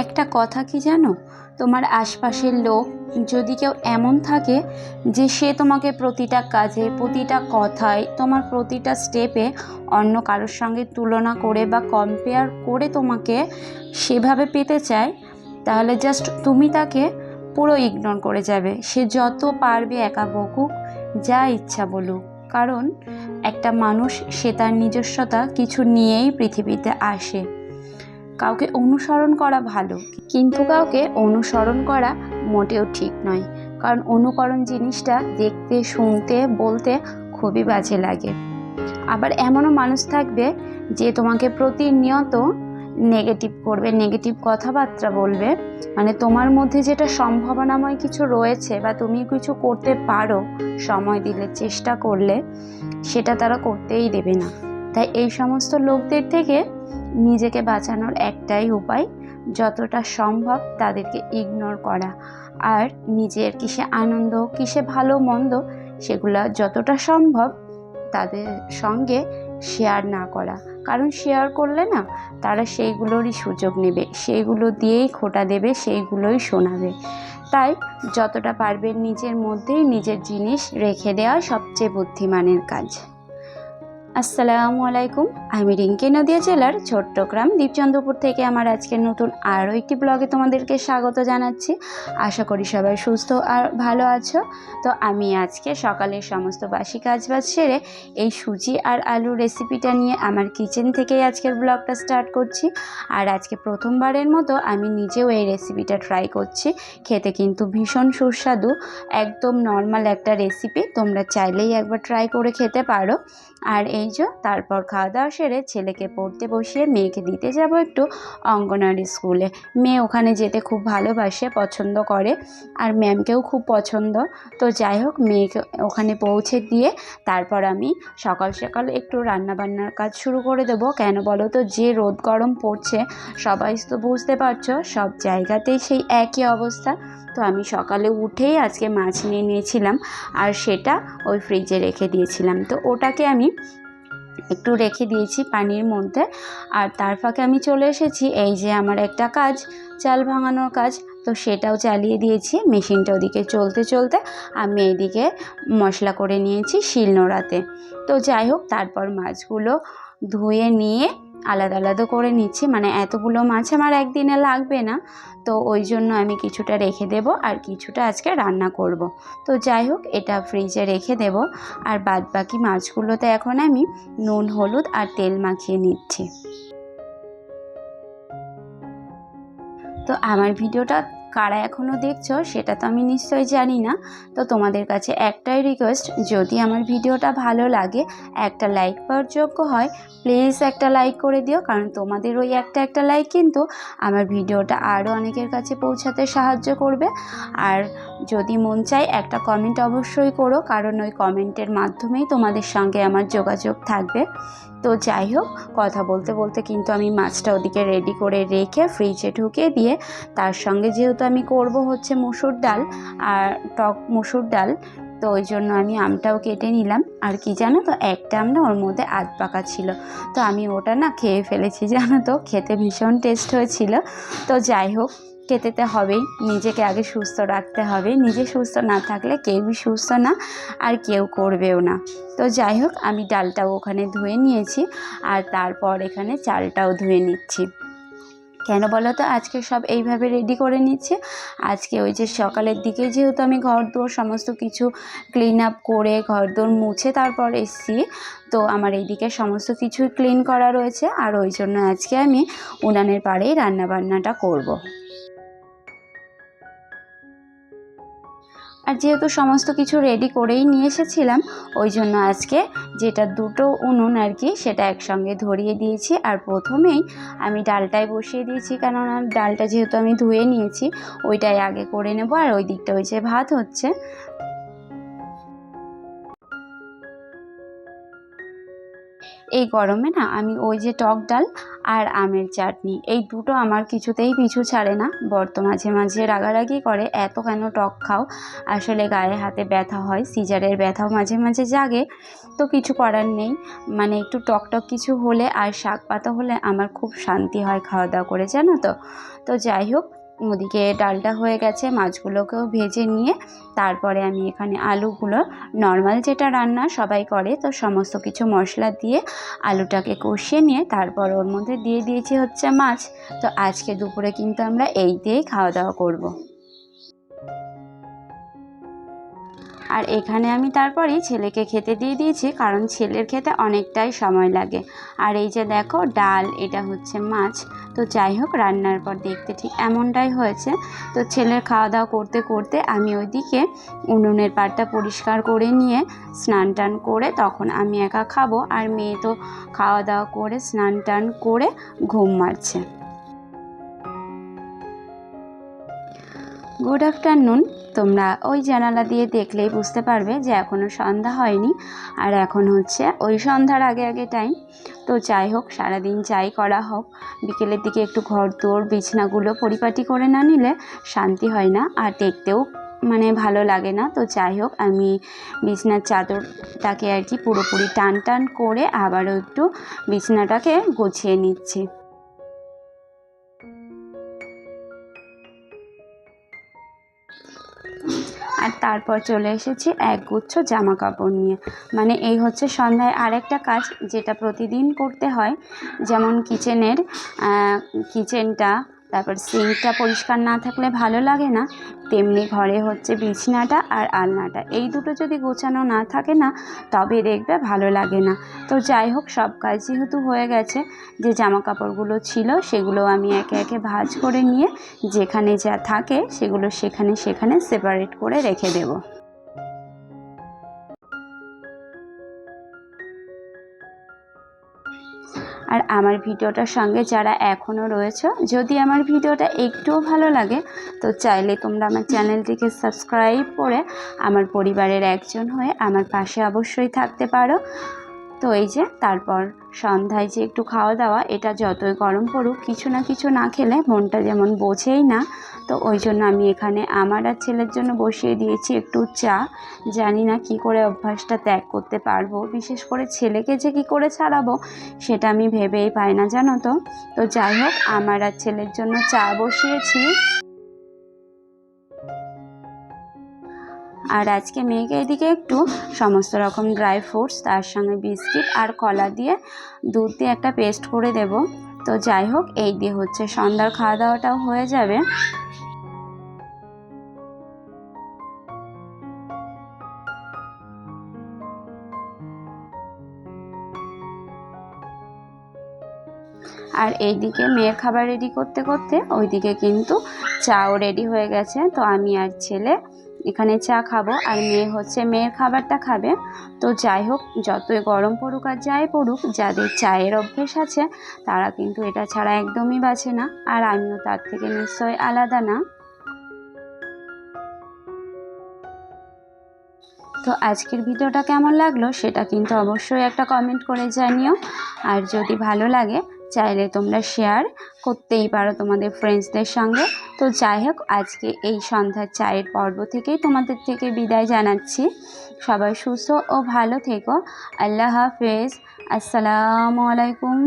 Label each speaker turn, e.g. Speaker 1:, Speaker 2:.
Speaker 1: একটা কথা কি জানো, তোমার আশপাশের লোক যদি কেউ এমন থাকে যে সে তোমাকে প্রতিটা কাজে, প্রতিটা কথায়, তোমার প্রতিটা স্টেপে অন্য কারোর সঙ্গে তুলনা করে বা কম্পেয়ার করে তোমাকে সেভাবে পেতে চায়, তাহলে জাস্ট তুমি তাকে পুরো ইগনোর করে যাবে। সে যত পারবে একা বকুক, যা ইচ্ছা বলুক, কারণ একটা মানুষ সে তার নিজস্বতা কিছু নিয়েই পৃথিবীতে আসে। কাউকে অনুসরণ করা ভালো, কিন্তু কাউকে অনুসরণ করা মোটেও ঠিক নয়, কারণ অনুকরণ জিনিসটা দেখতে, শুনতে, বলতে খুবই বাজে লাগে। আবার এমনও মানুষ থাকবে যে তোমাকে প্রতিনিয়ত নেগেটিভ করবে, নেগেটিভ কথাবার্তা বলবে, মানে তোমার মধ্যে যেটা সম্ভাবনাময় কিছু রয়েছে বা তুমি কিছু করতে পারো সময় দিলে, চেষ্টা করলে, সেটা তারা করতেই দেবে না। তাই এই সমস্ত লোকদের থেকে নিজেকে বাঁচানোর একটাই উপায়, যতটা সম্ভব তাদেরকে ইগনোর করা, আর নিজের কিসে আনন্দ, কিসে ভালো মন্দ, সেগুলো যতটা সম্ভব তাদের সঙ্গে শেয়ার না করা। কারণ শেয়ার করলে না, তারা সেইগুলোরই সুযোগ নেবে, সেইগুলো দিয়েই খোঁটা দেবে, সেইগুলোই শোনাবে। তাই যতটা পারবে নিজের মধ্যেই নিজের জিনিস রেখে দেওয়া সবচেয়ে বুদ্ধিমানের কাজ। আসসালামু আলাইকুম, আমি রিঙ্কি, নদিয়া জেলার ছোট্ট গ্রাম দীপচন্দ্রপুর থেকে আমার আজকের নতুন আরও একটি ব্লগে তোমাদেরকে স্বাগত জানাচ্ছি। আশা করি সবাই সুস্থ আর ভালো আছো। তো আমি আজকে সকালের সমস্ত বাসি কাজবাজ সেরে এই সুজি আর আলুর রেসিপিটা নিয়ে আমার কিচেন থেকেই আজকের ব্লগটা স্টার্ট করছি। আর আজকে প্রথমবারের মতো আমি নিজেও এই রেসিপিটা ট্রাই করছি। খেতে কিন্তু ভীষণ সুস্বাদু, একদম নর্মাল একটা রেসিপি, তোমরা চাইলেই একবার ট্রাই করে খেতে পারো। আর এই যে তারপর খাওয়া দাওয়া সেরে ছেলেকে পড়তে বসিয়ে মেয়েকে দিতে যাব একটু অঙ্গনওয়াড়ি স্কুলে। মেয়ে ওখানে যেতে খুব ভালোবাসে, পছন্দ করে, আর ম্যামকেও খুব পছন্দ। তো যাই হোক, মেয়েকে ওখানে পৌঁছে দিয়ে তারপর আমি সকাল সকাল একটু রান্নাবান্নার কাজ শুরু করে দেবো। কেন বলো তো, যে রোদ গরম পড়ছে, সবাই তো বুঝতে পারছো, সব জায়গাতেই সেই একই অবস্থা। তো আমি সকালে উঠেই আজকে মাছ নিয়ে নিয়েছিলাম, আর সেটা ওই ফ্রিজে রেখে দিয়েছিলাম। তো ওটাকে আমি একটু রেখে দিয়েছি পানির মধ্যে। আর তার ফাঁকে আমি চলে এসেছি, এই যে আমার একটা কাজ, চাল ভাঙানোর কাজ, তো সেটাও চালিয়ে দিয়েছি। মেশিনটা ওদিকে চলতে চলতে আমি এইদিকে মশলা করে নিয়েছি শিলনোড়াতে। তো যাই হোক, তারপর মাছগুলো ধুয়ে নিয়ে আলাদা আলাদা করে নিচ্ছি, মানে এতগুলো মাছ আমার একদিনে লাগবে না, তো ওই জন্য আমি কিছুটা রেখে দেব আর কিছুটা আজকে রান্না করব। তো যাই হোক, এটা ফ্রিজে রেখে দেব। আর বাদ বাকি মাছগুলোতে এখন আমি নুন, হলুদ আর তেল মাখিয়ে নিচ্ছি। তো আমার ভিডিওটা কারা এখনও দেখছো সেটা তো আমি নিশ্চয়ই জানি না। তো তোমাদের কাছে একটাই রিকোয়েস্ট, যদি আমার ভিডিওটা ভালো লাগে, একটা লাইক পাওয়ার যোগ্য হয়, প্লিজ একটা লাইক করে দিও। কারণ তোমাদের ওই একটা লাইক কিন্তু আমার ভিডিওটা আরও অনেকের কাছে পৌঁছাতে সাহায্য করবে। আর যদি মন চায় একটা কমেন্ট অবশ্যই করো, কারণ ওই কমেন্টের মাধ্যমেই তোমাদের সঙ্গে আমার যোগাযোগ থাকবে। তো যাই হোক, কথা বলতে বলতে কিন্তু আমি মাছটা ওদিকে রেডি করে রেখে ফ্রিজে ঢুকিয়ে দিয়ে, তার সঙ্গে যেহেতু আমি করব হচ্ছে মুসুর ডাল আর টক মুসুর ডাল, তো ওই জন্য আমি আমটাও কেটে নিলাম। আর কি জানো তো, একটা আম না ওর মধ্যে আধ পাকা ছিল, তো আমি ওটা না খেয়ে ফেলেছি, জানো তো, খেতে ভীষণ টেস্ট হয়েছিল। তো যাই হোক, খেতে তো হবেই, নিজেকে আগে সুস্থ রাখতে হবে, নিজে সুস্থ না থাকলে কেউই সুস্থ না, আর কেউ করবেও না। তো যাই হোক, আমি ডালটাও ওখানে ধুয়ে নিয়েছি, আর তারপর এখানে চালটাও ধুয়ে নিচ্ছি। কেন বলো তো, আজকে সব এইভাবে রেডি করে নিচ্ছে। আজকে ওই যে সকালের দিকে যেহেতু আমি ঘরদোর সমস্ত কিছু ক্লিন আপ করে, ঘরদোর মুছে তারপর এসছি, তো আমার এইদিকে সমস্ত কিছুই ক্লিন করা রয়েছে, আর ওই জন্য আজকে আমি উনানের পাড়েই রান্নাবান্নাটা করব। আর যেহেতু সমস্ত কিছু রেডি করেই নিয়ে এসেছিলাম, ওই জন্য আজকে যেটা দুটো উনুন আর কি, সেটা একসঙ্গে ধরিয়ে দিয়েছি। আর প্রথমেই আমি ডালটাই বসিয়ে দিয়েছি, কেননা ডালটা যেহেতু আমি ধুয়ে নিয়েছি, ওইটাই আগে করে নেব। আর ওই দিকটা ওই যে ভাত হচ্ছে। এই গরমে না আমি ওই যে টক ডাল আর আমের চাটনি এই দুটো আমার কিছুতেই পিছু ছাড়ে না। বর্ত মাঝে মাঝে রাগারাগি করে, এত কেন টক খাও, আসলে গায়ে হাতে ব্যথা হয়, সিজারের ব্যথাও মাঝে মাঝে জাগে, তো কিছু করার নেই। মানে একটু টক টক কিছু হলে আর শাক পাতা হলে আমার খুব শান্তি হয় খাওয়া দাওয়া করে, জানো তো। তো যাই হোক, ওদিকে ডালটা হয়ে গেছে, মাছগুলোকেও ভেজে নিয়ে তারপরে আমি এখানে আলুগুলো নর্মাল যেটা রান্না সবাই করে, তো সমস্ত কিছু মশলা দিয়ে আলুটাকে কষিয়ে নিয়ে তারপর ওর মধ্যে দিয়ে দিয়েছি হচ্ছে মাছ। তো আজকে দুপুরে কিন্তু আমরা এই দিয়েই খাওয়া দাওয়া করব। আর এখানে আমি তারপরেই ছেলেকে খেতে দিয়ে দিয়েছি, কারণ ছেলের খেতে অনেকটাই সময় লাগে। আর এই যে দেখো ডাল, এটা হচ্ছে মাছ। তো যাই হোক, রান্নার পর দেখতে ঠিক এমনটাই হয়েছে। তো ছেলের খাওয়া দাওয়া করতে করতে আমি ওইদিকে উনুনের পাড়টা পরিষ্কার করে নিয়ে স্নান টান করে তখন আমি একা খাবো, আর মেয়ে তো খাওয়া দাওয়া করে স্নান টান করে ঘুম মারছে। Good afternoon. তোমরা ওই জানালা দিয়ে দেখলেই বুঝতে পারবে যে এখনও সন্ধ্যা হয়নি, আর এখন হচ্ছে ওই সন্ধ্যার আগে আগে টাইম। তো যাই হোক, সারাদিন যাই করা হোক, বিকেলের দিকে একটু ঘর দোর বিছনাগুলো পরিপাটি করে না নিলে শান্তি হয় না, আর দেখতেও মানে ভালো লাগে না। তো যাই হোক, আমি বিছনার চাদরটাকে আর কি পুরোপুরি টান টান করে আবারও একটু বিছনাটাকে গুছিয়ে নিচ্ছি। আর তারপর চলে এসেছি একগুচ্ছ জামা কাপড় নিয়ে। মানে এই হচ্ছে সন্ধ্যায় আরেকটা কাজ যেটা প্রতিদিন করতে হয়। যেমন কিচেনটা, তারপর সিঙ্কটা পরিষ্কার না থাকলে ভালো লাগে না, তেমনি ঘরে হচ্ছে বিছনাটা আর আলনাটা, এই দুটো যদি গোছানো না থাকে না তবে দেখবে ভালো লাগে না। তো যাই হোক, সব কাজ যেহেতু হয়ে গেছে, যে জামা কাপড়গুলো ছিল সেগুলো আমি একে একে ভাঁজ করে নিয়ে যেখানে যা থাকে সেগুলো সেখানে সেখানে সেপারেট করে রেখে দেব। আর আমার ভিডিওটার সঙ্গে যারা এখনও রয়েছে, যদি আমার ভিডিওটা একটুও ভালো লাগে তো চাইলে তোমরা আমার চ্যানেলটিকে সাবস্ক্রাইব করে আমার পরিবারের একজন হয়ে আমার পাশে অবশ্যই থাকতে পারো। তো এই যে তারপর সন্ধ্যায় যে একটু খাওয়া দাওয়া, এটা যতই গরম পড়ুক কিছু না কিছু না খেলে মনটা যেমন বোঝেই না। তো ওই জন্য আমি এখানে আমার আর ছেলের জন্য বসিয়ে দিয়েছি একটু চা। জানি না কি করে অভ্যাসটা ত্যাগ করতে পারবো, বিশেষ করে ছেলেকে যে কি করে ছাড়াবো সেটা আমি ভেবেই পাই না, জানো তো। তো যাই হোক, আমার আর ছেলের জন্য চা বসিয়েছি। আর আজকে মেয়েকে এদিকে একটু সমস্ত রকম ড্রাই ফ্রুটস, তার সঙ্গে বিস্কিট আর কলা দিয়ে দুধ দিয়ে একটা পেস্ট করে দেব। তো যাই হোক, এই দিয়ে হচ্ছে সন্ধ্যার খাওয়া দাওয়াটাও হয়ে যাবে। আর এইদিকে মেয়ের খাবার রেডি করতে করতে ওইদিকে কিন্তু চাও রেডি হয়ে গেছে। তো আমি আর ছেলে এখানে চা খাবো, আর মেয়ে হচ্ছে মেয়ের খাবারটা খাবে। তো যাই হোক, যতই গরম পড়ুক আর যাই পড়ুক, যাদের চায়ের অভ্যেস আছে তারা কিন্তু এটা ছাড়া একদমই বাঁচে না, আর আমিও তার থেকে নিশ্চয়ই আলাদা না। তো আজকের ভিডিওটা কেমন লাগলো সেটা কিন্তু অবশ্যই একটা কমেন্ট করে জানিও। আর যদি ভালো লাগে চাইলে তোমরা শেয়ার করতেই পারো তোমাদের ফ্রেন্ডসদের সঙ্গে। তো যাই হোক, আজকে এই সন্ধ্যার চায়ের পর্ব থেকেই তোমাদের থেকে বিদায় জানাচ্ছি। সবাই সুস্থ ও ভালো থেকো। আল্লাহ হাফেজ। আসসালামু আলাইকুম।